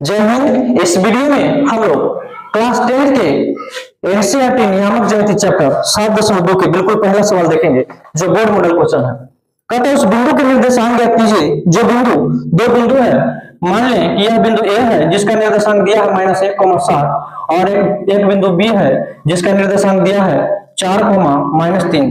जय हिंद। इस वीडियो में हम लोग क्लास 10 के एनसीईआरटी नियामक ज्यामिति चैप्टर 7.2 के बिल्कुल पहला सवाल देखेंगे जो बोर्ड मॉडल क्वेश्चन है। कहते हैं उस बिंदु के निर्देशांक ज्ञात कीजिए जो बिंदु दो बिंदु है। मान लें कि यह बिंदु ए है जिसका निर्देशांक दिया है -1,7 और एक बिंदु बी है जिसका निर्देशांक दिया है 4,-3।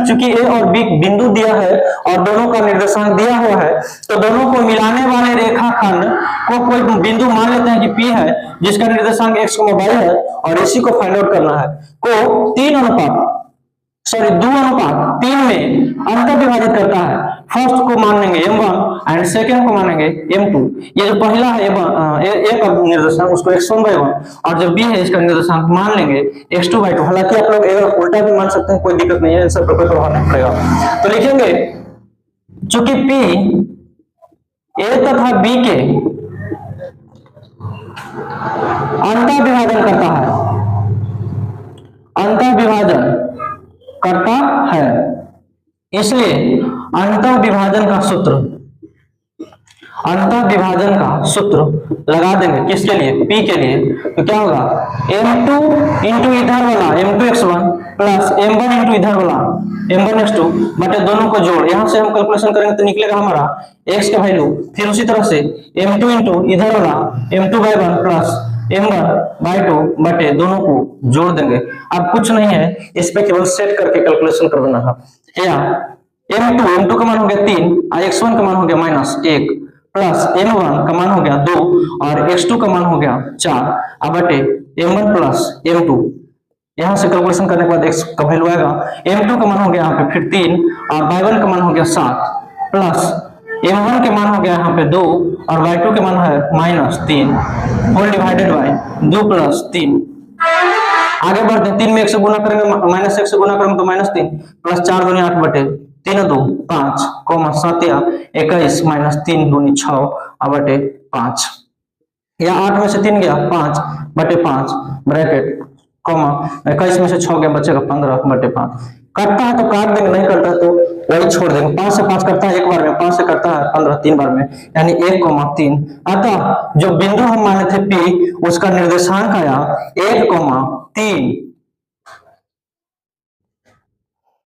चूंकि ए और बी बिंदु दिया है और दोनों का निर्देशांक दिया हुआ है तो दोनों को मिलाने वाले रेखाखंड को कोई बिंदु मान लेते हैं कि पी है जिसका निर्देशांक x, y है और इसी को फाइंड आउट करना है। को 2:3 में अंतर विभाजित करता है। फर्स्ट को मान लेंगे m1 एंड सेकंड को मानेंगे m2। ये जो पहला है a का निर्देशांक उसको x1/1 और जो b है इसका निर्देशांक मान लेंगे x2/2। हालांकि आप लोग एक उल्टा भी मान सकते हैं, कोई दिक्कत नहीं है, इन सब पर कोई प्रभाव नहीं पड़ेगा। तो लिखेंगे चूंकि p a तथा b के अंतर विभाजन करता है इसलिए अंतर विभाजन का सूत्र लगा देंगे किसके लिए, p के लिए। तो क्या होगा m2 इंटू इधर वाला m2x1 प्लस m1 इंटू इधर वाला m1x2 बटे दोनों को जोड़। यहां से हम कैलकुलेशन करेंगे तो निकलेगा हमारा x का वैल्यू, फिर उसी तरह से m2 इंटू इधर वाला m2/1 प्लस m1/2 बटे दोनों को जोड़ देंगे। अब कुछ नहीं है, इस पे केवल सेट करके कैलकुलेशन कर देना है। या m2 का मान हो गया 3 और x1 का मान हो गया -1 प्लस m1 का मान हो गया 2 और x2 का मान हो गया 4 अब बटे m1 प्लस m2। यहां से कैलकुलेशन करने के बाद x का वैल्यू आएगा m2 का मान हो गया यहाँ पे फिर 3 और y1 का मान हो गया 7 प्लस m1 के मान हो गया यहाँ पे 2 और y2 के मान है -3 होल डिवाइडेड बाय 2 + 3। आगे बढ़ते हैं, 3 में 1 से गुना करेंगे -1 से गुना करेंगे तो -3 प्लस 4 दूनी 8 बटे 3 2 5 7 या 21 -3 दूनी 6 बटे 5 या 8 में से 3 गया 5 बटे 5 ब्रैकेट 21 में से 6 गया बचेगा 15 बटे 5। कटता है तो काट देंगे, नहीं कटता है तो वही छोड़ देंगे। 5 से 5 करता है एक बार में, 5 से करता है 15 3 बार में, यानी 1,3। अतः जो बिंदु हम माने थे P उसका निर्देशांक आया 1,3।